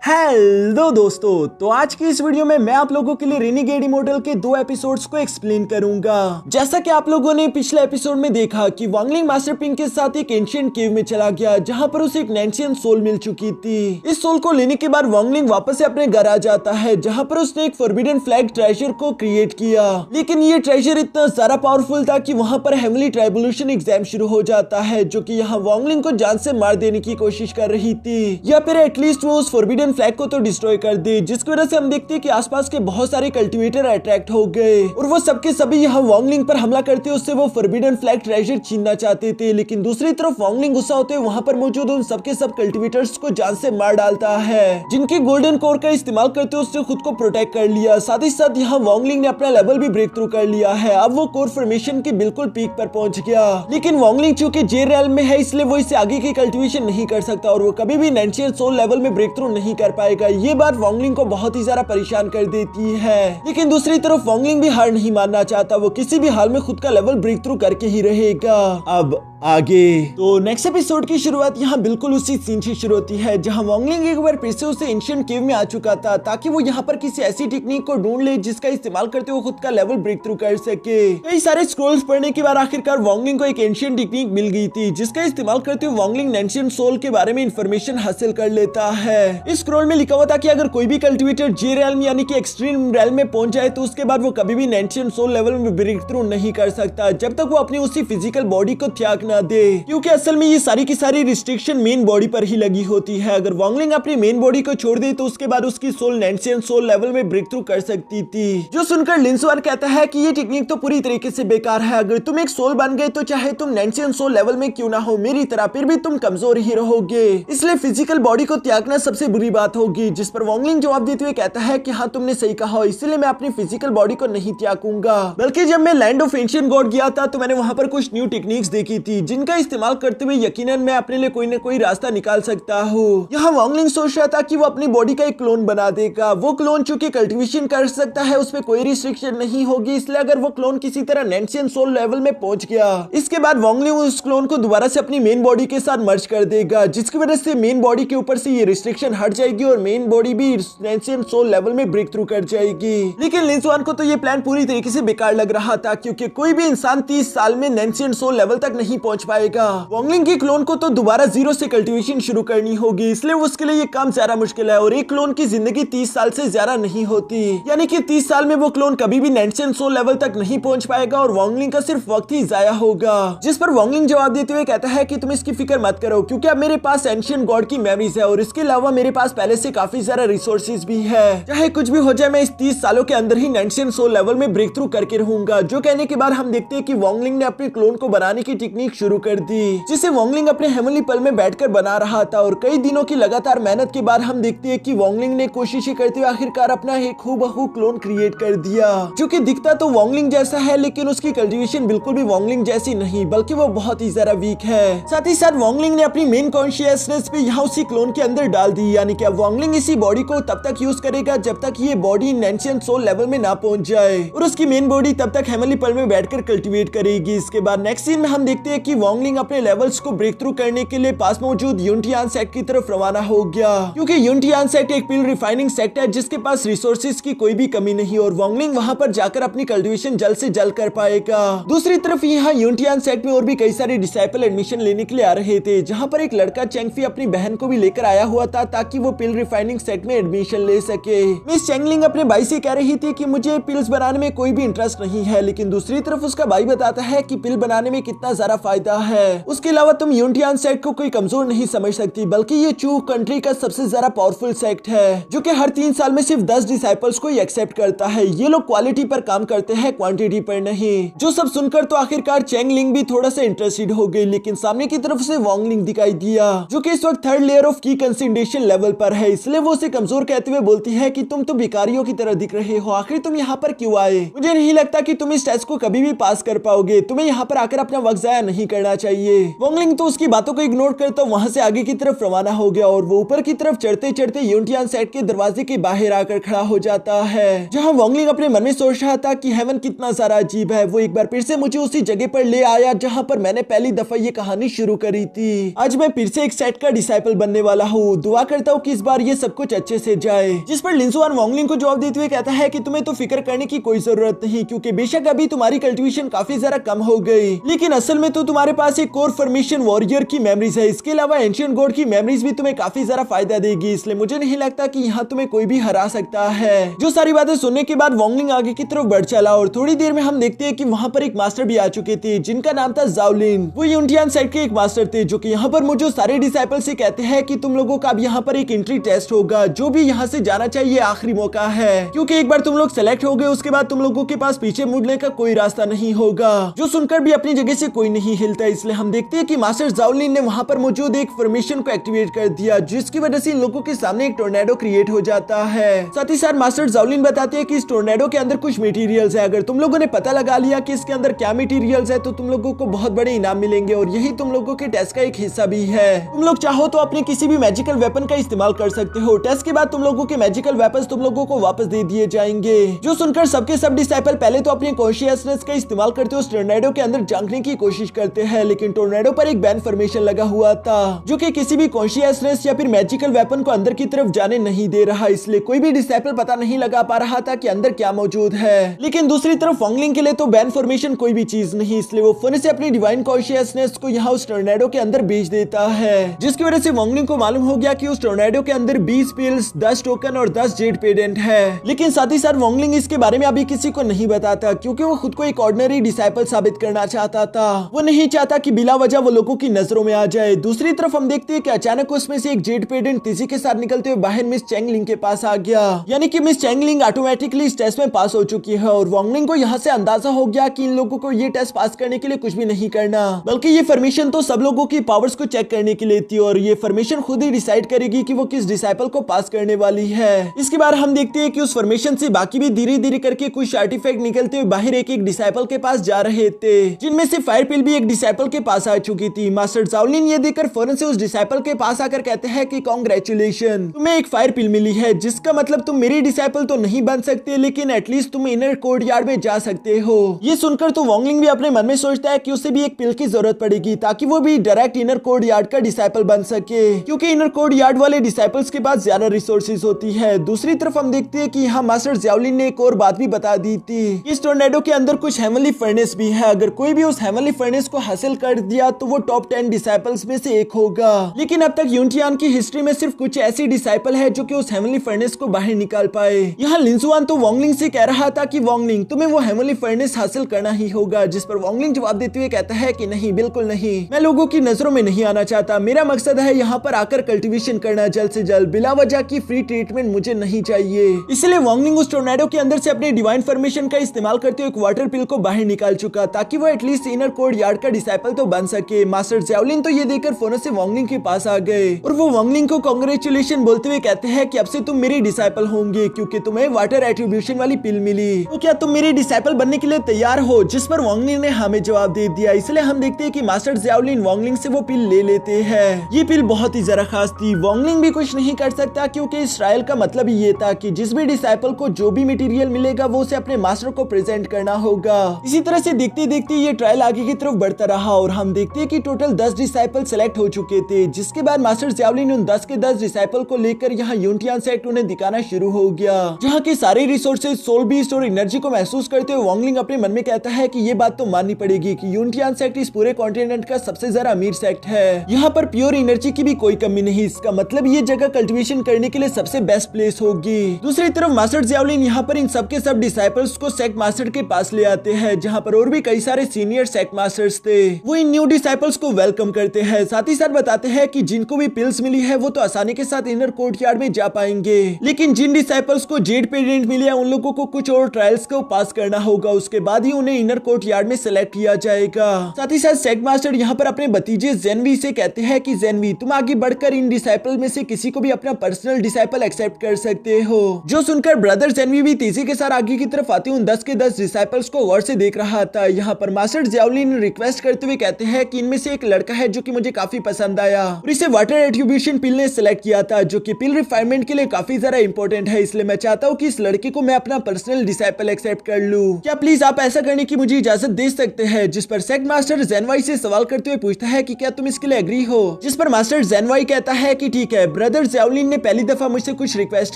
Hello दोस्तों, तो आज की इस वीडियो में मैं आप लोगों के लिए रेनिगेड इमोर्टल के 2 एपिसोड्स को एक्सप्लेन करूंगा। जैसा कि आप लोगों ने पिछले एपिसोड में देखा कि वांगलिंग मास्टर पिंक के साथ एक एंशिएंट केव में चला गया जहां पर उसे एक नैंशियन सोल मिल चुकी थी। इस सोल को लेने के बाद वांगलिंग वापस से अपने घर आ जाता है जहां पर उसने एक फॉरबिडन फ्लैग ट्रेजर को क्रिएट किया, लेकिन ये ट्रेजर इतना ज्यादा पावरफुल था कि वहां पर हेवनली ट्राइबुलेशन एग्जाम शुरू हो जाता है जो कि यहाँ वांगलिंग को जान से मार देने की कोशिश कर रही थी, या फिर एटलीस्ट वो उस फॉरबिडन फ्लैग को तो डिस्ट्रॉय कर दे, जिसकी वजह से हम देखते हैं कि आसपास के बहुत सारे कल्टीवेटर अट्रैक्ट हो गए और वो सबके सभी यहाँ वांगलिंग पर हमला करते उससे वो फॉरबिडन फ्लैग ट्रेजर छीनना चाहते थे। लेकिन दूसरी तरफ वांगलिंग गुस्सा होते हुए वहां पर मौजूद उन सबके सब कल्टीवेटर्स को जान से मार डालता है, जिनके गोल्डन कोर का इस्तेमाल करते उसने खुद को प्रोटेक्ट कर लिया। साथ ही साथ यहाँ वांगलिंग ने अपना लेवल भी ब्रेक थ्रू कर लिया है। अब वो कोर फॉर्मेशन की बिल्कुल पीक पर पहुंच गया, लेकिन वांगलिंग चूंकि जे रेल्म में है इसलिए वो इससे आगे की कल्टीवेशन नहीं कर सकता और वो कभी भी नैंशियन सोल लेवल में ब्रेक थ्रू नहीं कर पाएगा। ये बात वांगलिंग को बहुत ही ज्यादा परेशान कर देती है, लेकिन दूसरी तरफ वांगलिंग भी हार नहीं मानना चाहता, वो किसी भी हाल में खुद का लेवल ब्रेक थ्रू करके ही रहेगा। अब आगे तो नेक्स्ट एपिसोड की शुरुआत यहाँ बिल्कुल उसी सीन से शुरू होती है जहाँ वांगलिंग एक बार फिर से उसे एंशिएंट केव में आ चुका था ताकि वो यहाँ पर किसी ऐसी टेक्निक को ढूंढ ले जिसका इस्तेमाल करते हुए खुद का लेवल ब्रेक थ्रू कर सके। कई सारे स्क्रॉल्स पढ़ने के बाद आखिरकार वांगलिंग को एक एंशिएंट टेक्निक मिल गई थी जिसका इस्तेमाल करते हुए वांगलिंग नैंशियन सोल के बारे में इंफॉर्मेशन हासिल कर लेता है। इस स्क्रॉल में लिखा हुआ था कि अगर कोई भी कल्टीवेटर जे रेल्म यानी कि एक्सट्रीम रेल्म में पहुंच जाए तो उसके बाद वो कभी भी नैंशियन सोल लेवल में ब्रेक थ्रू नहीं कर सकता जब तक वो अपनी उसी फिजिकल बॉडी को त्याग ना दे, क्योंकि असल में ये सारी की सारी रिस्ट्रिक्शन मेन बॉडी पर ही लगी होती है। अगर वांगलिंग अपनी मेन बॉडी को छोड़ दे तो उसके बाद उसकी सोल नैंशियन सोल लेवल में ब्रेक थ्रू कर सकती थी। जो सुनकर लिंसवान कहता है कि ये टेक्निक तो पूरी तरीके से बेकार है, अगर तुम एक सोल बन गए तो चाहे तुम नैंशियन सोल लेवल में क्यों ना हो मेरी तरह फिर भी तुम कमजोर ही रहोगे, इसलिए फिजिकल बॉडी को त्यागना सबसे बुरी बात होगी। जिस पर वांगलिंग जवाब देते हुए कहता है कि हाँ तुमने सही कहा, इसलिए मैं अपनी फिजिकल बॉडी को नहीं त्यागूंगा, बल्कि जब मैं लैंड ऑफ एंशिएंट गॉड गया था तो मैंने वहां पर कुछ न्यू टेक्निक्स देखी थी जिनका इस्तेमाल करते हुए यकीनन मैं अपने लिए कोई न कोई रास्ता निकाल सकता हूँ। यहाँ वांगलिंग सोच रहा था कि वो अपनी बॉडी का एक क्लोन बना देगा। वो क्लोन चूंकि कल्टीवेशन कर सकता है उसमें कोई रिस्ट्रिक्शन नहीं होगी, इसलिए अगर वो क्लोन किसी तरह नैंशियन सोल लेवल में पहुंच गया इसके बाद वांगलिंग उस क्लोन को दोबारा से अपनी मेन बॉडी के साथ मर्ज कर देगा, जिसकी वजह से मेन बॉडी के ऊपर से ये रिस्ट्रिक्शन हट जाएगी और मेन बॉडी भी नैंशियन सोल लेवल में ब्रेक थ्रू कर जाएगी। लेकिन लिंसवान को तो ये प्लान पूरी तरीके से बेकार लग रहा था क्योंकि कोई भी इंसान 30 साल में नैंशियन सोल लेवल तक नहीं पहुंच पाएगा। वांगलिंग की क्लोन को तो दोबारा जीरो से कल्टीवेशन शुरू करनी होगी, इसलिए उसके लिए ये काम ज्यादा मुश्किल है और एक क्लोन की जिंदगी 30 साल से ज्यादा नहीं होती, यानी कि 30 साल में वो क्लोन कभी भी नैंशियन सोल लेवल तक नहीं पहुंच पाएगा और वांगलिंग का सिर्फ वक्त ही जाया होगा। जिस पर वांगलिंग जवाब देते हुए कहता है कि तुम इसकी फिक्र मत करो क्योंकि अब मेरे पास एंशिएंट गॉड की मेमोरीज है और इसके अलावा मेरे पास पहले से काफी सारा रिसोर्सेज भी है। चाहे कुछ भी हो जाए मैं इस 30 सालों के अंदर ही नैंशियन सोल लेवल में ब्रेक थ्रू करके रहूंगा। जो कहने के बाद हम देखते हैं कि वांगलिंग ने अपने क्लोन को बनाने की टेक्निक शुरू कर दी जिसे वांगलिंग अपने हेवनली पल में बैठकर बना रहा था और कई दिनों की लगातार मेहनत के बाद हम देखते हैं कि वांगलिंग ने कोशिशें करते हुए आखिरकार अपना एक हूबहू क्लोन क्रिएट कर दिया जो कि दिखता तो वांगलिंग जैसा है लेकिन उसकी कल्टीवेशन बिल्कुल भी वांगलिंग जैसी नहीं बल्कि वो बहुत ही ज्यादा वीक है। साथ ही साथ वांगलिंग ने अपनी मेन कॉन्शियसनेस भी यहाँ उसी क्लोन के अंदर डाल दी, यानी कि अब वांगलिंग इसी बॉडी को तब तक यूज करेगा जब तक ये बॉडी नैंशियन सोल लेवल में ना पहुंच जाए और उसकी मेन बॉडी तब तक हेवनली पल में बैठकर कल्टीवेट करेगी। इसके बाद नेक्स्ट सीन में हम देखते हैं कि वांगलिंग अपने लेवल्स को ब्रेक थ्रू करने के लिए पास मौजूद यूनिटियान सेक्ट की तरफ रवाना हो गया क्योंकि यूनिटियान सेक्ट एक पिल रिफाइनिंग सेक्ट है जिसके पास रिसोर्सेज की कोई भी कमी नहीं और वांगलिंग वहां पर जाकर अपनी कल्टीवेशन जल्द से जल्द कर पाएगा। दूसरी तरफ यहाँ यूनिटियान सेक्ट में और भी कई सारे डिसाइपल एडमिशन लेने के लिए आ रहे थे जहां पर एक लड़का चेंगफी अपनी बहन को भी लेकर आया हुआ था ताकि वो पिल रिफाइनिंग सेक्ट में एडमिशन ले सके। मिस चेंगलिंग अपने भाई से कह रही थी कि मुझे पिल्स बनाने में कोई भी इंटरेस्ट नहीं है, लेकिन दूसरी तरफ उसका भाई बताता है कि पिल बनाने में कितना ज्यादा फायदा है। उसके अलावा तुम यूनिटियान सेक्ट को कोई कमजोर नहीं समझ सकती बल्कि ये चू कंट्री का सबसे ज्यादा पावरफुल सेक्ट है जो कि हर 3 साल में सिर्फ 10 डिसाइपल्स को ही एक्सेप्ट करता है। ये लोग क्वालिटी पर काम करते हैं क्वांटिटी पर नहीं। जो सब सुनकर तो आखिरकार चेंगलिंग भी थोड़ा सा इंटरेस्टेड हो गई, लेकिन सामने की तरफ से वांगलिंग दिखाई दिया जो कि इस वक्त 3rd लेयर ऑफ की कंसिडरेशन लेवल पर है, इसलिए वो उसे कमजोर कहते हुए बोलती है कि तुम तो भिखारियों की तरह दिख रहे हो, आखिर तुम यहाँ पर क्यों आए? मुझे नहीं लगता कि तुम इस टेस्ट को कभी भी पास कर पाओगे, तुम्हें यहाँ पर आकर अपना वक्त जाया नहीं नहीं करना चाहिए। वोंगलिंग तो उसकी बातों को इग्नोर करता वहां से आगे की तरफ रवाना हो गया और वो ऊपर की तरफ चढ़ते चढ़ते यूनटियान सेट के दरवाजे के बाहर आकर खड़ा हो जाता है, जहां वोंगलिंग अपने मन में सोच रहा था कि हेवन कितना सारा अजीब है। वो एक बार फिर से मुझे उसी जगह पर ले आया जहां पर मैंने पहली दफा ये कहानी शुरू करी थी। आज मैं फिर से एक सेट का डिसाइपल बनने वाला हूँ। दुआ करता हूँ कि इस बार ये सब कुछ अच्छे से जाए। जिस पर लिंजुआन वोंगलिंग को जवाब देते हुए कहता है कि तुम्हें तो फिक्र करने की कोई जरूरत नहीं, क्योंकि बेशक अभी तुम्हारी कल्टीवेशन काफी ज्यादा कम हो गई, लेकिन असल में तो तुम्हारे पास एक कोर फॉर्मेशन वॉरियर की मेमोरीज है। इसके अलावा एंशिएंट गॉड की मेमोरीज भी तुम्हें काफी ज्यादा फायदा देगी, इसलिए मुझे नहीं लगता कि यहाँ तुम्हें कोई भी हरा सकता है। जो सारी बातें सुनने के बाद वोंगलिंग आगे की तरफ बढ़ चला और थोड़ी देर में हम देखते हैं कि वहाँ पर एक मास्टर भी आ चुके थे जिनका नाम था जाओलिन। वो यूनटियान सेट के एक मास्टर थे जो कि यहाँ पर मुझे सारे डिसाइपल से कहते हैं कि तुम लोगों का अब यहाँ पर एक एंट्री टेस्ट होगा। जो भी यहाँ से जाना चाहिए आखिरी मौका है, क्योंकि एक बार तुम लोग सेलेक्ट हो गए उसके बाद तुम लोगों के पास पीछे मुड़ने का कोई रास्ता नहीं होगा। जो सुनकर भी अपनी जगह से कोई नहीं हिलता, इसलिए हम देखते हैं कि मास्टर जाओलिन ने वहाँ पर मौजूद एक फॉर्मेशन को एक्टिवेट कर दिया, जिसकी वजह से इन लोगों के सामने एक टोर्नेडो क्रिएट हो जाता है। साथ ही साथ मास्टर जाओलिन बताते हैं कि इस टोर्नेडो के अंदर कुछ मटेरियल्स है। अगर तुम लोगों ने पता लगा लिया कि इसके अंदर क्या मटेरियल्स है तो तुम लोगों को बहुत बड़े इनाम मिलेंगे और यही तुम लोगों के टेस्ट का एक हिस्सा भी है। तुम लोग चाहो तो अपने किसी भी मैजिकल वेपन का इस्तेमाल कर सकते हो। टेस्ट के बाद तुम लोगों के मैजिकल वेपन्स तुम लोगों को वापस दे दिए जाएंगे। जो सुनकर सबके सब डिसाइपल पहले तो अपनी कॉन्शियसनेस का इस्तेमाल करते हुए उस टोर्नेडो के अंदर झांकने की कोशिश करते हैं, लेकिन टोर्नेडो पर एक बैन फॉर्मेशन लगा हुआ था जो कि किसी भी कॉन्शियसनेस या फिर मैजिकल वेपन को अंदर की तरफ जाने नहीं दे रहा, इसलिए कोई भी डिसाइपल पता नहीं लगा पा रहा था कि अंदर क्या मौजूद है। लेकिन दूसरी तरफ वोंगलिंग के लिए तो बैन फॉर्मेशन कोई भी चीज नहीं, इसलिए वो फिर से अपनी डिवाइन कॉन्शियसनेस को यहाँ उस टोर्नेडो के अंदर भेज देता है, जिसकी वजह से वोंगलिंग को मालूम हो गया कि उस टोर्नेडो के अंदर 20 पिल्स, 10 टोकन और 10 जेड पेडेंट है। लेकिन साथ ही साथ वोंगलिंग इसके बारे में अभी किसी को नहीं बताता, क्योंकि वो खुद को एक ऑर्डिनरी डिसाइपल साबित करना चाहता था। वो नहीं चाहता कि बिला वजह वो लोगों की नजरों में आ जाए। दूसरी तरफ हम देखते हैं कि अचानक उसमें से एक जेड पेडेंट तेजी के साथ निकलते हुए बाहर मिस चैंगलिंग के पास आ गया, यानी कि मिस चैंगलिंग ऑटोमेटिकली इस टेस्ट में पास हो चुकी है और वोंगलिंग को यहाँ से अंदाजा हो गया कि इन लोगों को ये टेस्ट पास करने के लिए कुछ भी नहीं करना, बल्कि ये फॉर्मेशन तो सब लोगों की पावर्स को चेक करने के लिए थी और ये फॉर्मेशन खुद ही डिसाइड करेगी कि वो किस डिसाइपल को पास करने वाली है। इसके बाद हम देखते हैं कि उस फॉर्मेशन से बाकी भी धीरे धीरे करके कुछ आर्टिफैक्ट निकलते हुए बाहर एक एक डिसाइपल के पास जा रहे थे, जिनमें से फायर पिल भी एक डिसाइपल के पास आ चुकी थी। मास्टर जाओलिन ये देखकर फौरन से उस डिसाइपल के पास आकर कहते हैं कि कांग्रेचुलेशन, तुम्हें एक फायर पिल मिली है, जिसका मतलब तुम मेरी डिसाइपल तो नहीं बन सकते लेकिन एटलीस्ट तुम इनर कोर्ट यार्ड में जा सकते हो। ये सुनकर तो वोंगलिंग भी अपने मन में सोचता है कि उसे भी एक पिल की जरूरत पड़ेगी ताकि वो भी डायरेक्ट इनर कोर्ट यार्ड का डिसाइपल बन सके, क्योंकि इनर कोर्ट यार्ड वाले डिसाइपल्स के पास ज्यादा रिसोर्सेज होती है। दूसरी तरफ हम देखते हैं कि यहाँ मास्टर जाओलिन ने एक और बात भी बता दी थी, इस टोर्नेडो के अंदर कुछ हेवनली फर्नेस भी है। अगर कोई भी उस हेवनली फर्नेस को हासिल कर दिया तो वो टॉप 10 डिसाइपल्स में से एक होगा, लेकिन अब तक यूनटियान की हिस्ट्री में सिर्फ कुछ ऐसी डिसाइपल है जो कि उस हेवनली फर्नेस को बाहर निकाल पाए। यहाँ लिंजुआन तो वोंगलिंग से कह रहा था कि वोंगलिंग तुम्हें वो हेवनली फर्नेस हासिल करना ही होगा, जिस पर वोंगलिंग जवाब देते हुए कहता है कि नहीं, बिल्कुल नहीं, मैं लोगों की नजरों में नहीं आना चाहता। मेरा मकसद है यहाँ पर आकर कल्टीवेशन करना जल्द से जल्द, बिला वजह की फ्री ट्रीटमेंट मुझे नहीं चाहिए। इसलिए वोंगलिंग उस टोर्नेडो के अंदर से अपने डिवाइन फॉर्मेशन का इस्तेमाल करते हुए एक वाटर पिल को बाहर निकाल चुका ताकि वो एटलीस्ट इनर कोर्ट यार्ड का डिसाइपल तो बन सके। मास्टर जाओलिन तो ये देखकर फौरन से वोंगलिंग के पास आ गए और वो वोंगलिंग को कांग्रेचुलेशन बोलते हुए कहते हैं कि अब से तुम मेरे डिसाइपल होंगे क्योंकि तुम्हें वाटर एट्रीब्यूशन वाली पिल मिली। तो क्या तुम मेरे डिसाइपल बनने के लिए तैयार हो? जिस पर वोंगलिंग ने हमें जवाब दे दिया। इसलिए हम देखते हैं कि मास्टर जाओलिन वोंगलिंग से वो पिल ले लेते हैं। ये पिल बहुत ही जरा खास थी, वोंगलिंग भी कुछ नहीं कर सकता क्योंकि इस ट्रायल का मतलब ही ये था कि जिस भी डिसाइपल को जो भी मटेरियल मिलेगा वो उसे अपने मास्टर को प्रेजेंट करना होगा। इसी तरह से देखते देखते ये ट्रायल आगे की तरफ बढ़ता रहा और हम देखते हैं कि टोटल 10 डिसाइपल सेलेक्ट हो चुके थे, जिसके बाद मास्टर जाओलिन उन 10 के 10 डिसाइपल को लेकर यहाँ यूनटियान सेट उन्हें दिखाना शुरू हो गया, जहाँ के सारे रिसोर्सेज, सोल बीस्ट और एनर्जी को महसूस करते हुए वोंगलिंग अपने मन में कहता है कि ये बात तो माननी पड़ेगी कि यूनटियान सेट इस पूरे कॉन्टिनेंट का सबसे ज्यादा अमीर सेक्ट है। यहाँ पर प्योर एनर्जी की भी कोई कमी नहीं, इसका मतलब ये जगह कल्टीवेशन करने के लिए सबसे बेस्ट प्लेस होगी। दूसरी तरफ मास्टर जाओलिन यहाँ पर इन सबके सब डिसाइपल्स को सेक्ट मास्टर के पास ले आते हैं, जहाँ पर और भी कई सारे सीनियर सेक्ट मास्टर्स थे। वो इन न्यू डिसाइपल्स को वेलकम करते हैं, साथ ही साथ बताते हैं कि जिनको भी पिल्स मिली है वो तो आसानी के साथ इनर कोर्ट यार्ड में जा पाएंगे, लेकिन जिन डिसाइपल्स को जेड पेडेंट मिले हैं उन लोगों को कुछ और ट्रायल्स को पास करना होगा, उसके बाद ही उन्हें इनर कोर्ट यार्ड में सेलेक्ट किया जाएगा। साथ ही साथ सेक्ट मास्टर यहाँ पर अपने भतीजे जेनवी से कहते हैं कि जेनवी तुम आगे बढ़कर इन डिसाइपल में से किसी को भी अपना पर्सनल डिसाइपल एक्सेप्ट कर सकते हो। जो सुनकर ब्रदर जेनवी भी तेजी के साथ आगे की तरफ आते उन 10 के 10 डिसाइपल्स को गौर से देख रहा था। यहाँ पर मास्टर जाओलिन ने रिक्वेस्ट अरेस्ट करते हुए कहते हैं कि इनमें से एक लड़का है जो कि मुझे काफी पसंद आया और इसे वाटर एट्रीब्यूशन पिल ने सिलेक्ट किया था, जो कि पिल रिफाइनमेंट के लिए काफी ज्यादा इंपॉर्टेंट है। इसलिए मैं चाहता हूँ कि इस लड़के को मैं अपना पर्सनल डिसाइपल एक्सेप्ट कर लूं। क्या प्लीज आप ऐसा करने की मुझे इजाजत दे सकते हैं? जिस पर सेक्ट मास्टर ज़ेनवाई से सवाल करते हुए पूछता है कि क्या तुम इसके लिए एग्री हो, जिस पर मास्टर ज़ेनवाई कहता है कि ठीक है, ब्रदर ज़ाओलिन ने पहली दफा मुझसे कुछ रिक्वेस्ट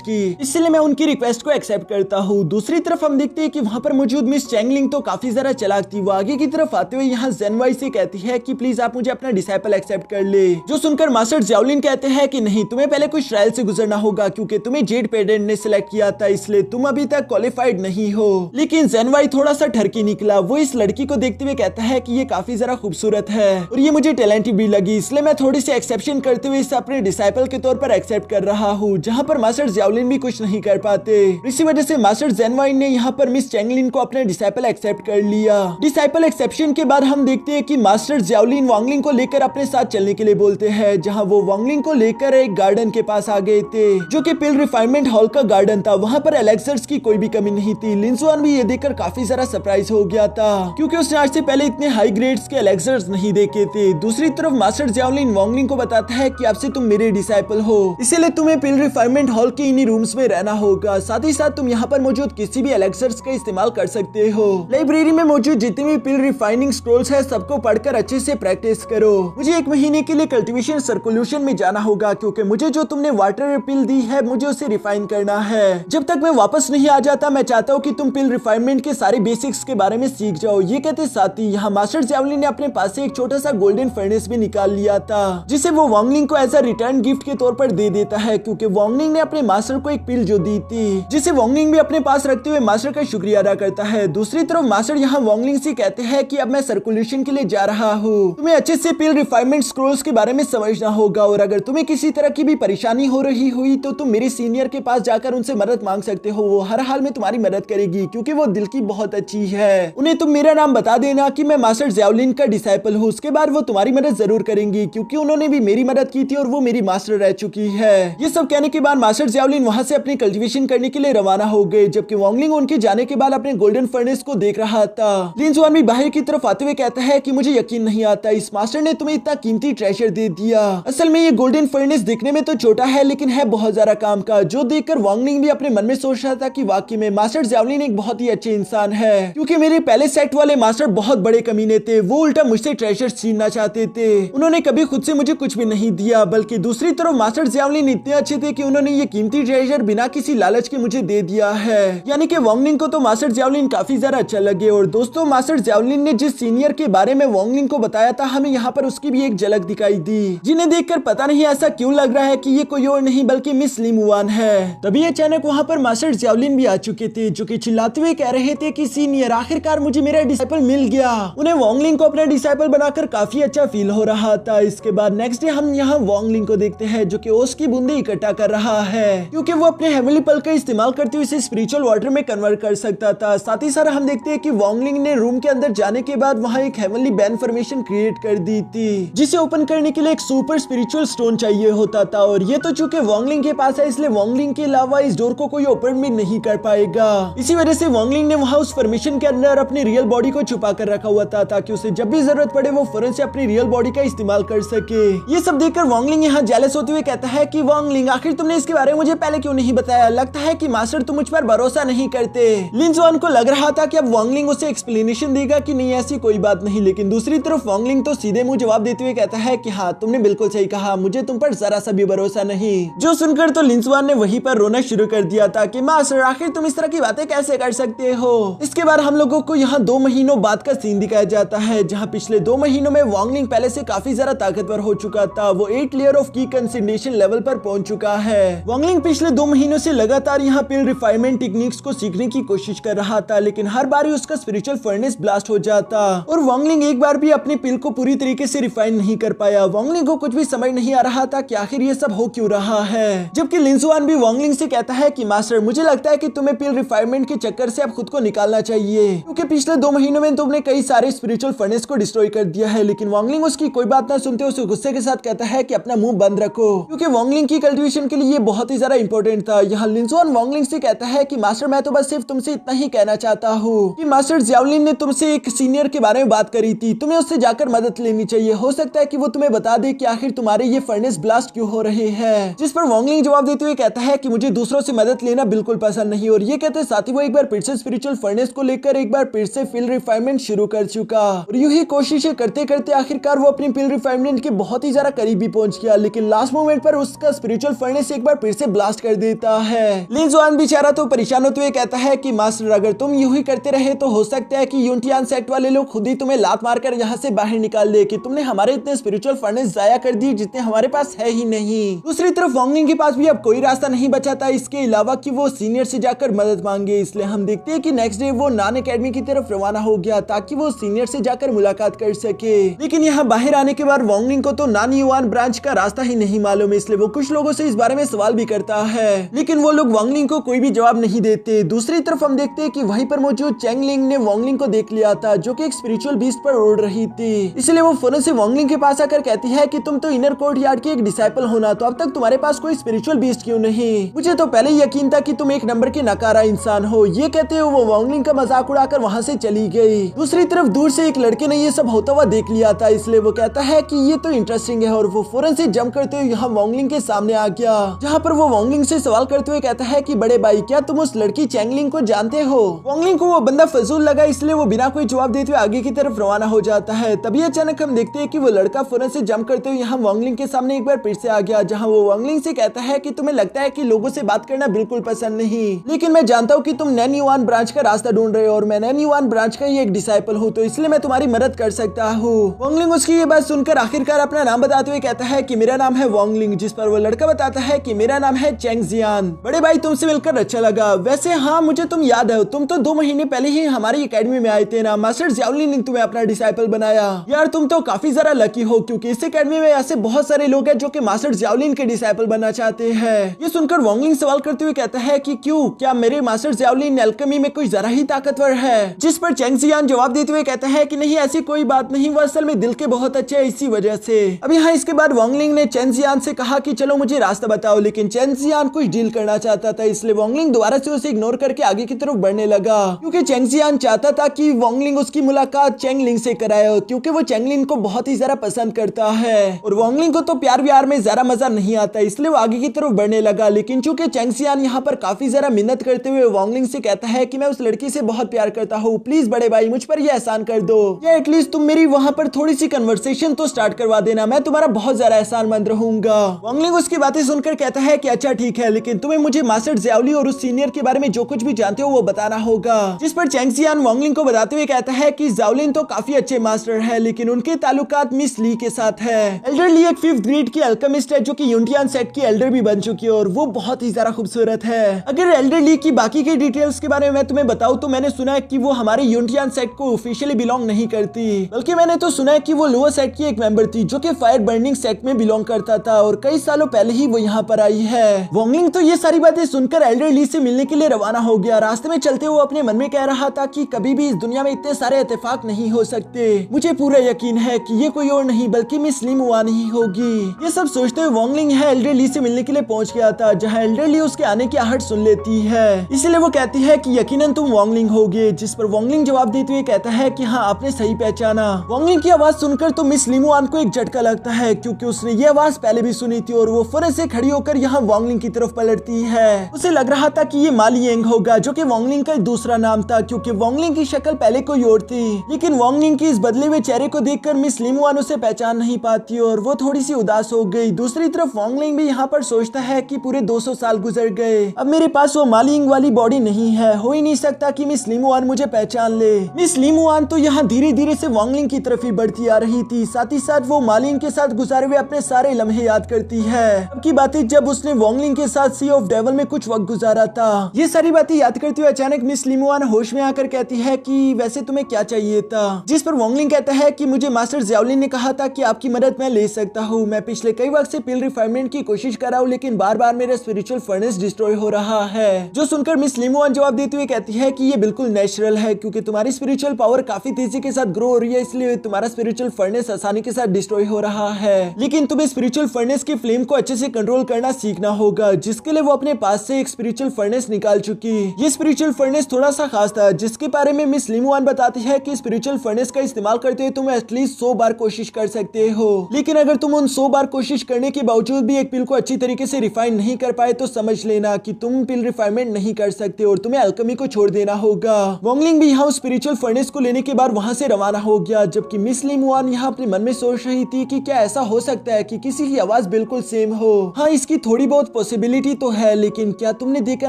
की, इसलिए मैं उनकी रिक्वेस्ट को एक्सेप्ट करता हूँ। दूसरी तरफ हम देखते हैं कि वहाँ पर मौजूद मिस चैंगलिंग तो काफी ज्यादा चालाक थी। वो आगे की तरफ आते हुए यहाँ ज़ेनवाई से कहती है कि प्लीज आप मुझे अपना डिसाइपल एक्सेप्ट कर ले, जो सुनकर मास्टर ज़ाओलिन कहते हैं कि नहीं, तुम्हें पहले कुछ ट्रायल से गुजरना होगा क्योंकि तुम्हें जेड पेडेंट ने सिलेक्ट किया था, इसलिए तुम अभी तक क्वालिफाइड नहीं हो। लेकिन ज़ेनवाई थोड़ा सा ठरकी निकला। वो इस लड़की को देखते हुए कहता है कि ये काफी ज्यादा खूबसूरत है और ये मुझे टैलेंटेड भी लगी, इसलिए मैं थोड़ी सी एक्सेप्शन करते हुए इसे अपने डिसाइपल के तौर पर एक्सेप्ट कर रहा हूँ, जहाँ पर मास्टर ज़ाओलिन भी कुछ नहीं कर पाते। इसी वजह से मास्टर ज़ेनवाई ने यहाँ पर मिस चैंगलिन को अपने डिसाइपल एक्सेप्ट कर लिया। डिसाइपल एक्सेप्शन के बाद हम देखते हैं कि मास्टर ज़ाओलिन वांगलिंग को लेकर अपने साथ चलने के लिए बोलते हैं, जहाँ वो वांगलिंग को लेकर एक गार्डन के पास आ गए थे जो कि पिल रिफाइनमेंट हॉल का गार्डन था। वहाँ पर एलेक्सर्स की कोई भी कमी नहीं थी। लिन जुआन भी ये देखकर काफी ज्यादा सरप्राइज हो गया था क्योंकि उसने आज से पहले इतने हाई ग्रेड्स के एलेक्सर्स नहीं देखे थे। दूसरी तरफ मास्टर ज़ाओलिन वांगलिंग को बताता है कि आपसे तुम मेरे डिसाइपल हो, इसीलिए तुम्हें पिल रिफाइनमेंट हॉल के इन्हीं रूम्स में रहना होगा। साथ ही साथ तुम यहाँ पर मौजूद किसी भी एलेक्सर्स का इस्तेमाल कर सकते हो। लाइब्रेरी में मौजूद जितने भी पिल रिफाइनिंग स्क्रोल्स है सबको पढ़कर अच्छे से प्रैक्टिस करो। मुझे 1 महीने के लिए कल्टीवेशन सर्कुलेशन में जाना होगा क्योंकि मुझे जो तुमने वाटर पिल दी है मुझे उसे रिफाइन करना है। जब तक मैं वापस नहीं आ जाता मैं चाहता हूँ कि तुम पिल रिफाइनमेंट के सारे बेसिक्स के बारे में सीख जाओ। ये कहते साथ ही यहाँ मास्टर ज़ाओलिन ने अपने पास से एक छोटा सा गोल्डन फर्नेस भी निकाल लिया था, जिसे वो वांगलिंग को एज अ रिटर्न गिफ्ट के तौर पर दे देता है क्योंकि वांगलिंग ने अपने मास्टर को एक पिल जो दी थी, जिसे वांगलिंग भी अपने पास रखते हुए मास्टर का शुक्रिया अदा करता है। दूसरी तरफ मास्टर यहाँ वांगलिंग से कहते हैं कि अब मैं सर्कुलेशन के लिए जा रहा हूँ, तुम्हें अच्छे से पिल रिफाइनमेंट स्क्रोल्स के बारे में समझना होगा और अगर तुम्हें किसी तरह की भी परेशानी हो रही हुई तो तुम मेरे सीनियर के पास जाकर उनसे मदद मांग सकते हो। वो हर हाल में तुम्हारी मदद करेगी क्योंकि वो दिल की बहुत अच्छी है। उन्हें तुम मेरा नाम बता देना कि मैं मास्टर ज़ाओलिन का डिसाइपल हूँ, उसके बाद वो तुम्हारी मदद जरूर करेंगी क्योंकि उन्होंने भी मेरी मदद की थी और वो मेरी मास्टर रह चुकी है। ये सब कहने के बाद मास्टर ज़ाओलिन वहाँ से अपनी कल्टीवेशन करने के लिए रवाना हो गए, जबकि वांगलिंग उनके जाने के बाद अपने गोल्डन फर्नेस को देख रहा था। लिन जुआन भी बाहर की तरफ आते हुए कहता है कि मुझे यकीन नहीं आता इस मास्टर ने तुम्हें इतना कीमती ट्रेजर दे दिया। असल में ये गोल्डन फर्नेस दिखने में तो छोटा है लेकिन है बहुत ज्यादा काम का, जो देखकर वांगलिंग भी अपने मन में सोच रहा था कि वाकई में मास्टर ज़ाओलिन एक बहुत ही अच्छे इंसान है क्योंकि मेरे पहले सेट वाले मास्टर बहुत बड़े कमीने थे। वो उल्टा मुझसे ट्रेजर छीनना चाहते थे, उन्होंने कभी खुद से मुझे कुछ भी नहीं दिया, बल्कि दूसरी तरफ मास्टर ज़ाओलिन इतने अच्छे थे कि उन्होंने ये कीमती ट्रेजर बिना किसी लालच के मुझे दे दिया है। यानी कि वांगलिंग को तो मास्टर ज़ाओलिन काफी ज्यादा अच्छा लगे। और दोस्तों मास्टर ज़ाओलिन ने जिस सीनियर के बारे में वांगलिंग को बताया था हमें यहाँ पर उसकी भी एक झलक दिखाई दी, जिन्हें देखकर पता नहीं ऐसा क्यों लग रहा है कि ये कोई और नहीं बल्कि मिस ली मुआन है। तभी अचानक वहाँ पर मास्टर ज़ाओलिन भी आ चुके थे जो कि चिल्लाते हुए कह रहे थे कि सीनियर आखिरकार मुझे मेरा डिसाइपल मिल गया। उन्हें वांगलिंग को अपना डिसाइपल बनाकर काफी अच्छा फील हो रहा था। इसके बाद नेक्स्ट डे हम यहाँ वांगलिंग को देखते हैं जो कि ओस की बूंदे इकट्ठा कर रहा है क्योंकि वो अपने हेवनली पल का इस्तेमाल करते हुए इसे स्पिरिचुअल वाटर में कन्वर्ट कर सकता था। साथ ही साथ हम देखते हैं कि वांगलिंग ने रूम के अंदर जाने के बाद वहाँ एक हेवनली बैन फॉर्मेशन क्रिएट कर दी थी, जिसे ओपन करने के लिए एक सुपर स्पिरिचुअल स्टोन चाहिए होता था और ये तो चूंकि वांगलिंग के पास है इसलिए वांगलिंग के अलावा इस डोर को कोई ओपन भी नहीं कर पाएगा। इसी वजह से वांगलिंग ने वहाँ उस फॉर्मेशन के अंदर अपनी रियल बॉडी को छुपा कर रखा हुआ था ताकि उसे जब भी जरूरत पड़े वो फौरन से अपनी रियल बॉडी का इस्तेमाल कर सके। ये सब देखकर वांगलिंग यहाँ जेलस होते हुए कहता है कि वांगलिंग आखिर तुमने इसके बारे में मुझे पहले क्यों नहीं बताया, लगता है कि मास्टर तुम मुझ पर भरोसा नहीं करते। लिन जुआन को लग रहा था कि अब वांगलिंग उसे एक्सप्लेनेशन देगा कि नहीं ऐसी कोई बात नहीं, लेकिन दूसरी तरफ वांगलिंग तो सीधे मुंह जवाब देते हुए कहता है कि हाँ तुमने बिल्कुल सही कहा, मुझे तुम पर जरा सा भी भरोसा नहीं। जो सुनकर तो लिन जुआन ने वहीं पर रोना शुरू कर दिया था कि मास्टर आखिर तुम इस तरह की बातें कैसे कर सकते हो। इसके बाद हम लोगों को यहाँ 2 महीनों बाद का सीन दिखाया जाता है जहाँ पिछले 2 महीनों में वांगलिंग पहले से काफी ज्यादा ताकतवर हो चुका था। वो 8 लेयर ऑफ की कंसंट्रेशन लेवल पर पहुंच चुका है। वांगलिंग पिछले 2 महीनों से लगातार यहाँ पिल रिफाइनमेंट टेक्निक्स को सीखने की कोशिश कर रहा था, लेकिन हर बार ही उसका स्पिरिचुअल फर्नेस ब्लास्ट हो जाता और वांगलिंग एक बार भी अपनी पिल को पूरी तरीके से रिफाइन नहीं कर पाया। वांगलिंग को कुछ भी समझ नहीं आ रहा था कि आखिर ये सब हो क्यों रहा है। जबकि लिन जुआन भी वांगलिंग से कहता है कि मास्टर मुझे लगता है कि तुम्हें पिल रिफाइनमेंट के चक्कर से अब खुद को निकालना चाहिए क्योंकि पिछले 2 महीनों में तुमने कई सारे स्पिरिचुअल फर्नेस को डिस्ट्रॉय कर दिया है। लेकिन वांगलिंग उसकी कोई बात ना सुनते उसे गुस्से के साथ कहता है कि अपना मुंह बंद रखो क्योंकि वांगलिंग की कल्टीवेशन के लिए ये बहुत ही ज्यादा इंपॉर्टेंट था। यहाँ लिन जुआन वांगलिंग से कहता है कि मास्टर मैं तो बस सिर्फ तुमसे इतना ही कहना चाहता हूँ कि मास्टर ज़ाओलिन ने तुमसे एक सीनियर के बारे में बात बात करी थी, तुम्हें उससे जाकर मदद लेनी चाहिए, हो सकता है कि वो तुम्हें बता दे कि आखिर तुम्हारे ये फर्नेस ब्लास्ट क्यों हो रहे हैं। जिस पर वांगलिंग जवाब देते हुए कहता है कि मुझे दूसरों से मदद लेना बिल्कुल पसंद नहीं, और ये कहते साथ ही वो एक बार फिर से स्पिरिचुअल फर्नेस को लेकर एक बार फिर से फील्ड रिफाइनमेंट शुरू कर चुका, और यूं ही कोशिशें करते करते आखिरकार वो अपनी फील्ड रिफाइनमेंट के बहुत ही ज्यादा करीब भी पहुंच गया, लेकिन लास्ट मोमेंट पर उसका स्पिरिचुअल फर्नेस एक बार फिर से ब्लास्ट कर देता है। लिन जुआन बेचारा तो परेशान होते हुए कहता है कि मास्टर अगर तुम यूं ही करते रहे तो हो सकता है कि यूनिटियन सेक्ट वाले लोग खुद ही तुम्हें लात मारकर यहाँ से बाहर निकाल दे कि तुमने हमारे इतने स्पिरिचुअल फर्नेस जाया कर दिए जितने हमारे पास है ही नहीं। दूसरी तरफ वांगलिंग के पास भी अब कोई रास्ता नहीं बचा था इसके अलावा कि वो सीनियर से जाकर मदद मांगे, इसलिए हम देखते हैं कि नेक्स्ट डे वो नान एकेडमी की तरफ रवाना हो गया ताकि वो सीनियर से जाकर मुलाकात कर सके। लेकिन यहाँ बाहर आने के बाद वांगलिंग को तो नान युआन ब्रांच का रास्ता ही नहीं मालूम है, इसलिए वो कुछ लोगों से इस बारे में सवाल भी करता है, लेकिन वो लोग वांगलिंग को कोई भी जवाब नहीं देते। दूसरी तरफ हम देखते हैं कि वहीं पर मौजूद चेंगलिंग ने वांगलिंग को देख लिया था जो कि एक स्पिरिचुअल बीस्ट पर उड़ रही थी, इसलिए वो फौरन से वांगलिंग के पास आकर कहती है कि तुम तो इनर कोर्ट यार्ड की एक डिसाइपल होना, तो अब तक तुम्हारे पास कोई स्पिरिचुअल बीस्ट क्यों नहीं? मुझे तो पहले यकीन था कि तुम एक नंबर के नकारा इंसान हो। ये कहते हुए वो वांगलिंग का मजाक उड़ाकर वहाँ से चली गई। दूसरी तरफ दूर से एक लड़के ने ये सब होता हुआ देख लिया था, इसलिए वो कहता है कि ये तो इंटरेस्टिंग है, और वो फौरन से जंप करते हुए यहाँ वांगलिंग के सामने आ गया, जहाँ पर वो वांगलिंग से सवाल करते हुए कहता है कि बड़े भाई क्या तुम उस लड़की चेंगलिंग को जानते हो? वांगलिंग को वो बंदा फजूल लगा, इसलिए वो बिना कोई जवाब देते हुए आगे की तरफ रवाना हो जाता है। तभी अचानक हम देखते हैं कि वो लड़का फौरन से जंप करते हुए यहाँ वांगलिंग के सामने एक बार फिर से आ गया, जहाँ वो वांगलिंग से कहता है कि तुम्हें लगता है कि लोगों से बात करना बिल्कुल पसंद नहीं, लेकिन मैं जानता हूँ कि तुम नैन युआन ब्रांच का रास्ता ढूंढ रहे हो और मैं नैन युआन ब्रांच का ही एक डिसाइपल हूँ, तो इसलिए मैं तुम्हारी मदद कर सकता हूँ। वांगलिंग उसकी ये बात सुनकर आखिरकार अपना नाम बताते हुए कहता है कि मेरा नाम है वांगलिंग, जिस पर वो लड़का बताता है कि मेरा नाम है चेंग जियान। बड़े भाई तुमसे मिलकर अच्छा लगा। वैसे हाँ मुझे तुम याद है, तुम तो 2 महीने पहले ही हमारी एकेडमी में आए थे ना, मास्टर ज़्याओलिन ने तुम्हें अपना डिसाइपल बनाया। यार तुम तो काफी ज्यादा लकी हो क्योंकि इस एकेडमी में ऐसे बहुत सारे लोग हैं जो कि मास्टर ज़्याओलिन के डिसाइपल बनना चाहते हैं। ये सुनकर वांगलिंग सवाल करते हुए कहता है कि क्यों, क्या मेरे मास्टर ज़्याओलिन एल्केमी में कोई जरा ही ताकतवर है? जिस पर चेंग जियान जवाब देते हुए कहता है कि नहीं ऐसी कोई बात नहीं, वो असल में दिल के बहुत अच्छे है इसी वजह से। अब यहाँ इसके बाद वांगलिंग ने चेंग जियान से कहा कि चलो मुझे रास्ता बताओ, लेकिन चेंग जियान कुछ डील करना चाहता था, इसलिए वांगलिंग दोबारा से उसे इग्नोर करके आगे की तरफ बढ़ने लगा, क्योंकि चेंग जियान चाहता था कि वांगलिंग उसकी मुलाकात चेंगलिंग से कराए, क्योंकि वो चेंगलिंग को बहुत ही ज्यादा पसंद करता है और वांगलिंग को तो प्यार व्यार में ज्यादा मजा नहीं आता, इसलिए वो आगे की तरफ बढ़ने लगा। लेकिन चूंकि चेंग जियान यहाँ पर काफी ज्यादा मिन्नत करते हुए वांगलिंग से कहता है कि मैं उस लड़की से बहुत प्यार करता हूँ, प्लीज बड़े भाई मुझ पर यह एहसान कर दो, या एटलीस्ट तुम मेरी वहाँ पर थोड़ी सी कन्वर्सेशन तो स्टार्ट करवा देना, मैं तुम्हारा बहुत ज्यादा एहसानमंद रहूंगा। वांगलिंग उसकी बातें सुनकर कहता है कि अच्छा ठीक है, लेकिन तुम्हें मुझे मास्टर ज़्याओली और उस सीनियर के बारे में जो कुछ भी जानते हो वो बताना होगा। जिस पर चेंग जियान वांगलिंग को बताते हुए कहता है कि ज़्याओलिन तो काफी अच्छे मास्टर है, लेकिन उनके ताल्लुकात मिस ली के साथ है। एल्डर ली एक 5th ग्रेड की अल्केमिस्ट है जो कि यूनिटियन सेक्ट की एल्डर भी बन चुकी है और वो बहुत ही ज्यादा खूबसूरत है। अगर एल्डर ली की बाकी के डिटेल्स के बारे में मैं तुम्हें बताऊं तो मैंने सुना है कि वो हमारे यूनिटियन सेक्ट को ऑफिशियली बिलोंग नहीं करती, बल्कि मैंने तो सुना है कि वो लोअर सेक्ट की एक मेंबर थी जो कि फायर बर्निंग सेक्ट में बिलोंग करता था और कई सालों पहले ही वो यहाँ पर आई है। वांगलिंग तो ये सारी बातें सुनकर एल्डर ली से मिलने के लिए रवाना हो गया। रास्ते में चलते हुए अपने मन में कह रहा था कि कभी भी इस दुनिया में इतने सारे इत्तेफाक नहीं हो सकते, मुझे पूरा यकीन है कि ये कोई और नहीं बल्कि मिस ली मुआन ही होगी। ये सब सोचते हुए वांगलिंग है एल्डर ली से मिलने के लिए पहुंच गया था, जहाँ एल्डर ली उसके आने की आहट सुन लेती है, इसीलिए वो कहती है कि यकीनन तुम वांगलिंग होगे। जिस पर वांगलिंग जवाब देते हुए कहता है कि हाँ आपने सही पहचाना। वांगलिंग की आवाज सुनकर तो मिस ली मुआन को एक झटका लगता है क्योंकि उसने ये आवाज पहले भी सुनी थी और वो फौरन से खड़ी होकर यहाँ वांगलिंग की तरफ पलटती है। उसे लग रहा था कि ये मा लिएंग होगा जो कि वांगलिंग का दूसरा नाम था, क्योंकि वांगलिंग की शक्ल पहले कोई और थी, लेकिन वांगलिंग की इस बदले हुए चेहरे को देखकर मिस ली मुआन उसे पहचान नहीं पाती और वो थोड़ी सी उदास हो गई। दूसरी तरफ वांगलिंग भी यहाँ पर सोचता है कि पूरे 200 साल गुजर गए, अब मेरे पास वो मालिंग वाली बॉडी नहीं है, हो ही नहीं सकता कि मिस ली मुआन मुझे पहचान ले। मिस ली मुआन तो यहाँ धीरे धीरे से वांगलिंग की तरफ ही बढ़ती आ रही थी, साथ ही साथ वो मालिंग के साथ गुजारे हुए अपने सारे लम्हे याद करती है। अब की बातें जब उसने वांगलिंग के साथ सी ऑफ डेविल में कुछ वक्त गुजारा था। ये सारी बातें याद करते हुए अचानक मिस ली मुआन होश में आकर कहती है कि वैसे तुम्हें क्या चाहिए था? जिस पर वांगलिंग कहता है कि मुझे मास्टर ज़्याओलिन ने कहा था कि आपकी मदद मैं ले सकता हूँ। मैं पिछले कई वक्त से पिल रिफाइनमेंट की कोशिश कर रहा हूँ, लेकिन बार बार मेरा स्पिरिचुअल फर्नेस डिस्ट्रॉय हो रहा है। जो सुनकर मिस ली मुआन जवाब देते हुए कहती है कि ये बिल्कुल नेचुरल है, क्योंकि तुम्हारी स्पिरिचुअल पावर काफी तेजी के साथ ग्रो हो रही है, इसलिए तुम्हारा स्पिरिचुअल फर्नेस आसानी के साथ डिस्ट्रॉय हो रहा है। लेकिन तुम्हें स्पिरिचुअल फर्नेस की फ्लेम को अच्छे से कंट्रोल करना सीखना होगा, जिसके लिए वो अपने पास से एक स्पिरिचुअल फर्नेस निकाल चुकी। ये स्पिरिचुअल फर्नेस थोड़ा सा खास था, जिसके बारे में मिस ली मुआन बताती है कि स्पिरिचुअल स्पिरिचुअल फर्नेस का इस्तेमाल करते हो तुम एटलीस्ट 100 बार कोशिश कर सकते हो, लेकिन अगर तुम उन 100 बार कोशिश करने के बावजूद भी एक पिल को अच्छी तरीके से रिफाइन नहीं कर पाए तो समझ लेना कि तुम पिल रिफाइनमेंट नहीं कर सकते और तुम्हें अल्केमी को छोड़ देना होगा। वोंगलिंग भी यहाँ स्पिरिचुअल फर्नेस को लेने के बाद वहां से रवाना हो गया, जबकि मिस लिमुआन यहाँ अपने मन में सोच रही थी कि क्या ऐसा हो सकता है कि किसी की आवाज बिल्कुल सेम हो। हाँ, इसकी थोड़ी बहुत पॉसिबिलिटी तो है, लेकिन क्या तुमने देखा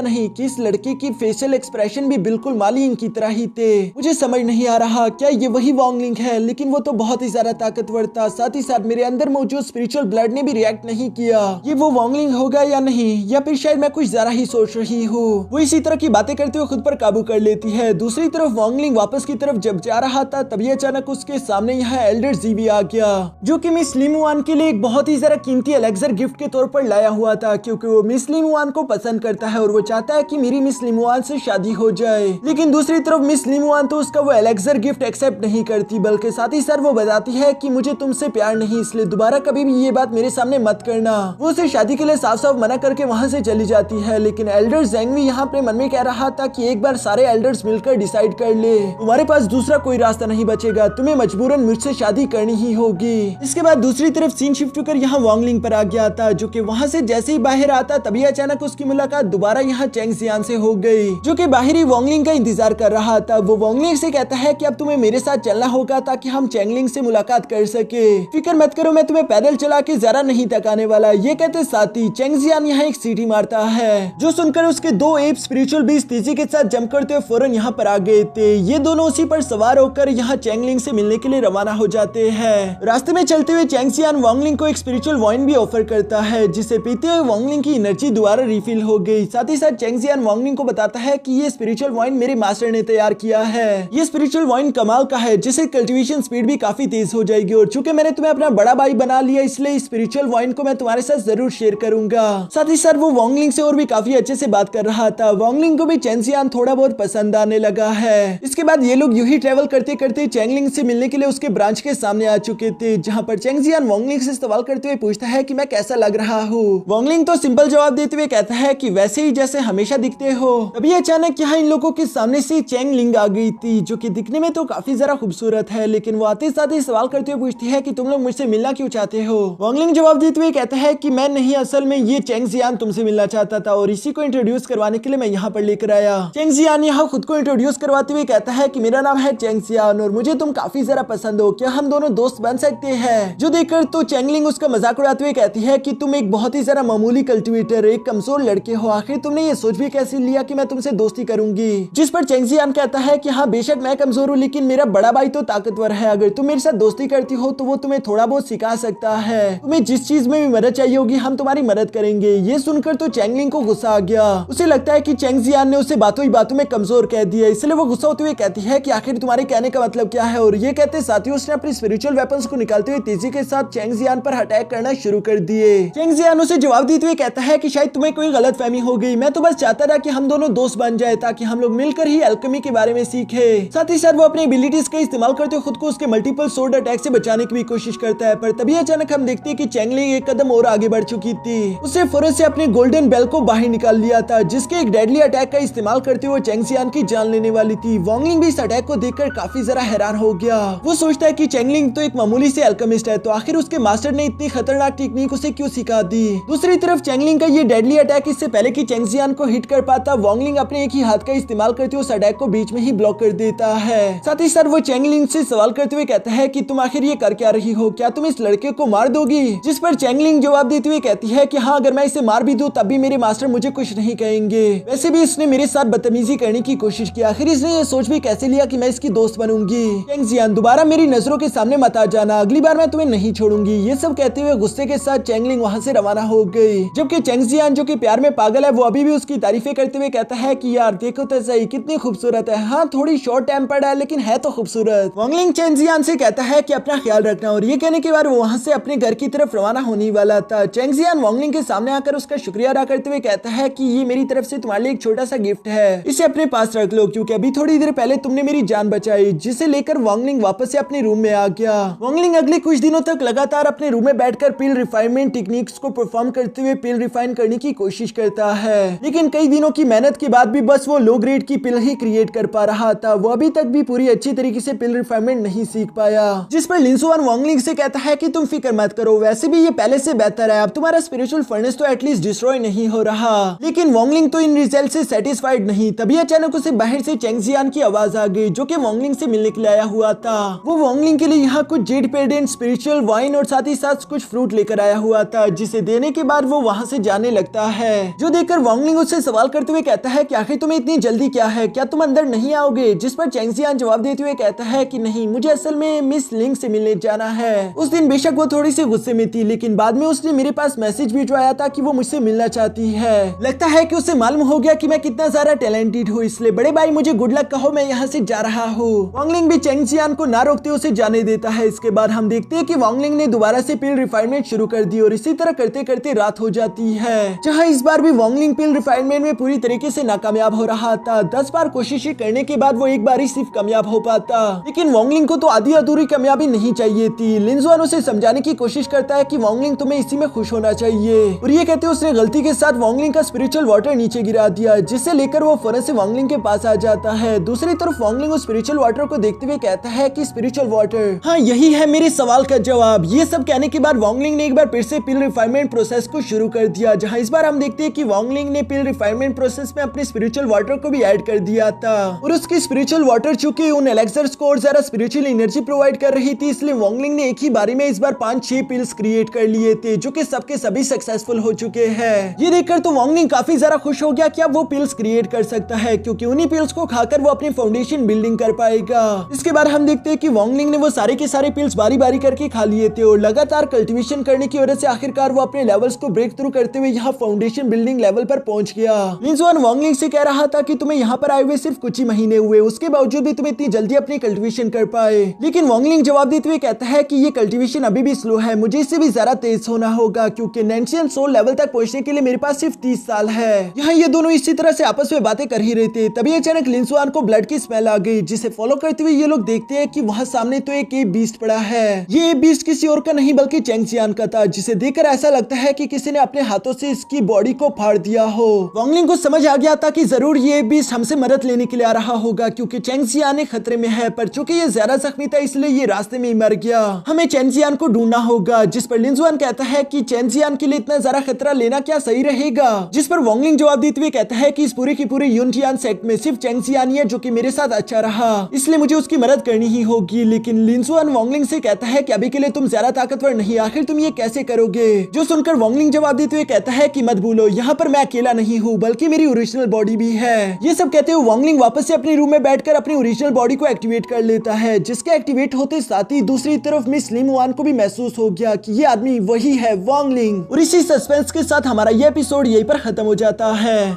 नहीं कि इस लड़के की फेशियल एक्सप्रेशन भी बिल्कुल मालिन की तरह ही थे। मुझे समझ नहीं आ रहा क्या ये वही वोंगलिंग है, लेकिन वो तो बहुत ही ज्यादा ताकतवर था, साथ ही साथ मेरे अंदर मौजूद स्पिरिचुअल ब्लड ने भी रिएक्ट नहीं किया। ये वो वोंगलिंग होगा या नहीं, या फिर शायद मैं कुछ ज्यादा ही सोच रही हूँ। वो इसी तरह की बातें करते हुए खुद पर काबू कर लेती है। दूसरी तरफ वोंगलिंग वापस की तरफ जब जा रहा था तभी अचानक उसके सामने यहाँ एल्डर जीवी आ गया, जो कि मिस लिमुआन के लिए एक बहुत ही ज्यादा कीमती एलेक्सर गिफ्ट के तौर पर लाया हुआ था, क्योंकि वो मिस लिमुआन को पसंद करता है और वो चाहता है कि मेरी मिस लिमुआन से शादी हो जाए। लेकिन दूसरी तरफ मिस लिमुआन तो उसका वो एलेक्सर गिफ्ट एक्सेप्ट नहीं करती, बल्कि साथ ही साथ वो बताती है कि मुझे तुमसे प्यार नहीं, इसलिए दोबारा कभी भी ये बात मेरे सामने मत करना। वो उसे शादी के लिए साफ साफ मना करके वहाँ से चली जाती है। लेकिन एल्डर ज़ेंगवी यहाँ अपने मन में कह रहा था कि एक बार सारे एल्डर्स मिलकर डिसाइड कर ले, तुम्हारे पास दूसरा कोई रास्ता नहीं बचेगा, तुम्हें मजबूरन मुझसे शादी करनी ही होगी। इसके बाद दूसरी तरफ सीन शिफ्ट होकर यहाँ वोंगलिंग पर आ गया था, जो कि वहाँ से जैसे ही बाहर आता तभी अचानक उसकी मुलाकात दोबारा यहाँ चेंग जियान से हो गई, जो कि बाहरी वोंगलिंग का इंतजार कर रहा था। वो वोंगलिंग से कहता है कि अब तुम्हें मेरे साथ चलना होगा ताकि हम चेंगलिंग से मुलाकात कर सके। फिक्र मत करो, मैं तुम्हें पैदल चला के जरा नहीं थकाने वाला। ये कहते साथ ही चेंग जियान यहाँ एक सीटी मारता है, जो सुनकर उसके दो एप स्पिरिचुअल बीस्ट तेजी के साथ जंप करते हुए फौरन यहाँ पर आ गए थे। ये दोनों उसी पर सवार होकर यहाँ चेंगलिंग से मिलने के लिए रवाना हो जाते हैं। रास्ते में चलते हुए चेंग जियान वोंगलिंग को एक स्पिरिचुअल वाइन भी ऑफर करता है, जिसे पीते हुए वोंगलिंग की एनर्जी दोबारा रिफिल हो गई। साथ ही साथ चेंग जियान वोंगलिंग को बताता है कि ये स्पिरिचुअल वाइन मेरे मास्टर ने तैयार किया है। ये स्पिरिचुअल वाइन कमाल का है, जिससे कल्टीवेशन स्पीड भी काफी तेज हो जाएगी, और चूंकि मैंने तुम्हें अपना बड़ा भाई बना लिया इसलिए स्पिरिचुअल वाइन को मैं तुम्हारे साथ जरूर शेयर करूंगा। साथ ही साथ वो वोंगलिंग से और भी काफी अच्छे से बात कर रहा था। वोंगलिंग को भी चेंग जियान थोड़ा बहुत पसंद आने लगा है। इसके बाद ये लोग यूं ही ट्रेवल करते करते चेंगलिंग से मिलने के लिए उसके ब्रांच के सामने आ चुके थे, जहां पर चेंग जियान वोंगलिंग से सवाल करते हुए पूछता है कि मैं कैसा लग रहा हूँ। वोंगलिंग तो सिंपल जवाब देते हुए कहता है कि वैसे ही जैसे हमेशा दिखते हो। तभी अचानक यहाँ इन लोगों के सामने से चेंग लिंग आ गई थी, जो कि दिखने में तो काफी ज्यादा खूबसूरत है, लेकिन वो आते साथ ही सवाल करते हुए पूछती है कि तुम लोग मुझसे मिलना क्यों चाहते हो। वोंगलिंग जवाब देते हुए कहता है कि मैं नहीं, असल में ये चेंग जियान तुमसे मिलना चाहता था और इसी को इंट्रोड्यूस करवाने के लिए मैं यहाँ पर लेकर आया। चेंग जियान यहाँ खुद को इंट्रोड्यूस करवाते हुए कहता है कि मेरा नाम है चेंग जियान और मुझे तुम काफी ज्यादा पसंद हो, क्या हम दोनों दोस्त बन सकते हैं। जो देखकर तो चेंगलिंग उसका मजाक उड़ाते हुए कहती है कि तुम एक बहुत ही ज्यादा मामूली कल्टिवेटर, एक कमजोर लड़के हो, आखिर तुमने ये सोच भी कैसे लिया कि मैं तुमसे दोस्ती करूंगी। जिस पर चेंग जियान कहता है कि हाँ बेशक मैं कमजोर हूँ, लेकिन मेरा बड़ा भाई तो ताकतवर है, अगर तुम मेरे साथ दोस्ती करती हो तो वो तुम्हें थोड़ा बहुत सिखा सकता है, तुम्हें जिस चीज में भी मदद चाहिए होगी हम तुम्हारी मदद करेंगे। ये सुनकर तो चेंगलिंग को गुस्सा आ गया, उसे लगता है कि चेंग जियान ने उसे बातों ही बातों में कमजोर कह दिया, इसलिए वो गुस्सा होते हुए कहती है कि आखिर तुम्हारे कहने का मतलब क्या है। और ये कहते साथ ही उसने अपनी स्पिरिचुअल वेपन्स को निकालते हुए तेजी के साथ चेंग जियान पर अटैक करना शुरू कर दिए। चेंग जियान उसे जवाब देते हुए कहता है कि शायद तुम्हें कोई गलतफहमी हो गई, मैं तो बस चाहता था कि हम दोनों दोस्त बन जाए ताकि हम लोग मिलकर ही अल्केमी के बारे में सीखे। साथ ही साथ वो अपनी एबिलिटीज का इस्तेमाल करते हुए खुद को उसके मल्टीपल सोर्ड अटैक से बचाने की भी कोशिश करता है, पर तभी अचानक हम देखते हैं कि चेंगलिंग एक कदम और आगे बढ़ चुकी थी। उसने फौरन से अपने गोल्डन बेल को बाहर निकाल लिया था, जिसके एक डेडली अटैक का इस्तेमाल करते हुए चेंग जियान की जान लेने वाली थी। वोंगलिंग भी इस अटैक को देखकर काफी जरा हैरान हो गया। वो सोचता है कि चेंगलिंग तो एक मामूली से अल्केमिस्ट है, तो आखिर उसके मास्टर ने इतनी खतरनाक टेक्निक उसे क्यों सिखा दी। दूसरी तरफ चेंगलिंग का ये डेडली अटैक इससे पहले कि चेंग जियान को हिट कर पाता, वोंगलिंग अपने एक ही हाथ का इस्तेमाल करते हुए उस अटैक को बीच में ही ब्लॉक कर देता है। साथ ही साथ वो चेंगलिंग से सवाल करते हुए कहता है कि तुम आखिर ये कर क्या रही हो, क्या तुम इस लड़के को मार दोगी। जिस पर चेंगलिंग जवाब देते हुए कहती है कि हाँ अगर मैं इसे मार भी दूं तब भी मेरे मास्टर मुझे कुछ नहीं कहेंगे, वैसे भी इसने मेरे साथ बदतमीजी करने की कोशिश की, आखिर इसने ये सोच भी कैसे लिया कि मैं इसकी दोस्त बनूंगी। चेंग जियान दोबारा मेरी नजरों के सामने मत आ जाना, अगली बार मैं तुम्हें नहीं छोड़ूंगी। ये सब कहते हुए गुस्से के साथ चेंगलिंग वहाँ से रवाना हो गई, जबकि चेंग जियान जो कि प्यार में पागल है वो अभी भी उसकी तारीफें करते हुए कहता है कि यार देखो तो सही कितनी खूबसूरत है, हाँ थोड़ी शॉर्ट टेम्पर्ड है लेकिन है तो खूबसूरत। वोंगलिंग चेंग जियान से कहता है कि अपना ख्याल रखना, और ये कहने के बाद वो वहाँ से अपने घर की तरफ रवाना होने वाला था। चेंग जियान वोंगलिंग के सामने आकर उसका शुक्रिया अदा करते हुए कहता है कि ये मेरी तरफ से तुम्हारे लिए एक छोटा सा गिफ्ट है, इसे अपने पास रख लो, क्योंकि अभी थोड़ी देर पहले तुमने मेरी जान बचाई। जिसे लेकर वोंगलिंग वापस से अपने रूम में आ गया। वोंगलिंग अगले कुछ दिनों तक लगातार अपने रूम में बैठकर पिल रिफाइनमेंट टेक्निक्स को परफॉर्म करते हुए पिल रिफाइन करने की कोशिश करता है, लेकिन कई दिनों की मेहनत के बाद भी बस वो लो ग्रेड की पिल ही क्रिएट कर पा रहा था। वो अभी तक भी पूरी अच्छी तरीके से पिल रिफाइनमेंट नहीं सीख पाया, जिस पर लिंजुआन वांगलिंग से कहता है कि तुम फिक्र मत करो, वैसे भी ये पहले से बेहतर है, अब तुम्हारा स्पिरिचुअल फर्नेस तो एटलीस्ट डिस्ट्रॉय नहीं हो रहा। लेकिन वांगलिंग तो इन रिजल्ट से सेटिस्फाइड नहीं। तभी अचानक उसे बाहर से चेंग जियान की आवाज आ गई, जो कि वांगलिंग से मिलने के लिए आया हुआ था। वो वांगलिंग के लिए यहाँ कुछ जेड पेडेंट, स्पिरिचुअल वाइन और साथ ही साथ कुछ फ्रूट लेकर आया हुआ था, जिसे देने के बाद वो वहाँ से जाने लगता है। जो देखकर वांगलिंग उससे सवाल करते हुए कहता है कि आखिर तुम्हें इतनी जल्दी क्या है, क्या तुम अंदर नहीं आओगे? जिस पर चेंग जियान जवाब देते हुए कहता है कि नहीं, मुझे असल में मिस लिंग से मिलने जाना है। उस दिन बेशक वो थोड़ी सी गुस्से में थी, लेकिन बाद में उसने मेरे पास मैसेज भिजवाया था कि वो मुझसे मिलना चाहती है। लगता है कि उसे मालूम हो गया कि मैं कितना ज्यादा टैलेंटेड हूँ, इसलिए बड़े भाई मुझे गुड लक कहो, मैं यहाँ से जा रहा हूँ। वांगलिंग भी चेंग जियान को ना रोकते उसे जाने देता है। इसके बाद हम देखते हैं कि वांगलिंग ने दोबारा से पिल रिफाइनमेंट शुरू कर दी और इसी तरह करते करते रात हो जाती है, जहाँ इस बार भी वांगलिंग पिल रिफाइनमेंट में पूरी तरीके से नाकामयाब हो रहा था। 10 बार कोशिशें करने के बाद वो एक बार ही सिर्फ कामयाब हो पाता, लेकिन वांगलिंग को तो आधी अधूरी कामयाबी नहीं चाहिए थी। लिंजुआन उसे समझाने की कोशिश करता है कि वांगलिंग तुम्हें इसी में खुश होना चाहिए, और ये कहते उसने गलती के साथ वांगलिंग का स्पिरिचुअल वाटर नीचे गिरा दिया, जिससे लेकर वो फौरन से वांगलिंग के पास आ जाता है। दूसरी तरफ वांगलिंग उस स्पिरिचुअल वाटर को देखते हुए कहता है कि स्पिरिचुअल वाटर, हाँ यही है मेरे सवाल का जवाब। ये सब कहने के बाद वांगलिंग ने एक बार फिर से पिल रिफाइनमेंट प्रोसेस को शुरू कर दिया, जहाँ इस बार हम देखते हैं कि वांगलिंग ने पिल रिफाइनमेंट प्रोसेस में अपने स्पिरिचुअल वाटर को भी ऐड कर दिया था, और उसकी स्पिरिचुअल वाटर चूंकि उन एलेक्सर्स को और ज्यादा स्पिरिचुअल एनर्जी प्रोवाइड कर रही थी, इसलिए वांगलिंग ने एक ही बारी में इस बार 5-6 पिल्स क्रिएट कर लिए थे, जो कि सबके सभी सक्सेसफुल हो चुके हैं। ये देखकर तो वांगलिंग काफी ज्यादा खुश हो गया कि अब वो पिल्स क्रिएट कर सकता है, क्योंकि उन्हीं पिल्स को खाकर वो अपनी फाउंडेशन बिल्डिंग कर पाएगा। इसके बाद हम देखते हैं कि वांगलिंग ने वो सारे के सारे पिल्स बारी बारी करके खा लिए थे, और लगातार कल्टीवेशन करने की वजह से आखिरकार वो अपने लेवल्स को ब्रेक थ्रू करते हुए यहाँ फाउंडेशन बिल्डिंग लेवल पर पहुंच गया। लिंजुआन वांगलिंग से कह रहा था कि तुम्हें यहाँ पर आए हुए सिर्फ कुछ ही महीने हुए, उसके बावजूद भी तुम इतनी जल्दी अपनी कल्टीवेशन कर पाए। लेकिन वांगलिंग जवाब देते हुए कहता है कि ये कल्टीवेशन अभी भी स्लो है, मुझे इससे भी ज्यादा तेज होना होगा, क्योंकि नेंशियन सोल लेवल तक पहुंचने के लिए मेरे पास सिर्फ 30 साल है। यहाँ ये दोनों इसी तरह से आपस में बातें कर ही रहे थे, तभी अचानक लिंजुआन को ब्लड की स्मेल आ गई, जिसे फॉलो करते हुए ये लोग देखते हैं कि वहाँ सामने तो एक बीस्ट पड़ा है। ये बीस्ट किसी और का नहीं बल्कि चेंग जियान का था, जिसे देखकर ऐसा लगता है कि किसी ने अपने हाथों से इसकी बॉडी को फाड़ दिया हो। वांगलिंग को समझ आ गया था कि जरूर ये बीस्ट हमसे मदद लेने के लिए आ रहा होगा, क्योंकि चेंग जियान खतरे में है, पर चूंकि ये ज्यादा जख्मी था इसलिए ये रास्ते में ही मर गया। हमें चेंग जियान को ढूंढना होगा। जिस पर लिंजुआन कहता है कि चेंग जियान के लिए इतना ज्यादा खतरा लेना क्या सही रहेगा? जिस पर वांगलिंग जवाब देते हुए कहता है कि इस पूरे की पूरे यूनटियान सेक्ट में सिर्फ चेंग जियान ही है जो कि मेरे साथ अच्छा रहा, इसलिए मुझे उसकी मदद करनी ही होगी। लेकिन लिंजुआन वांगलिंग से कहता है कि अभी के लिए तुम ज्यादा ताकतवर नहीं, आखिर तुम ये कैसे करोगे? जो सुनकर वांगलिंग जवाब देते हुए कहता है कि मत भूलो, यहाँ पर मैं अकेला नहीं हूँ बल्कि मेरी ओरिजिनल बॉडी भी है। ये सब कहते हुए वांगलिंग वापस से अपने रूम में बैठकर अपनी ओरिजिनल बॉडी को एक्टिवेट कर लेता है, जिसके एक्टिवेट होते साथ ही दूसरी तरफ मिस लिम वान को भी महसूस हो गया कि ये आदमी वही है वांगलिंग। और इसी सस्पेंस के साथ हमारा ये एपिसोड यहीं पर खत्म हो जाता है।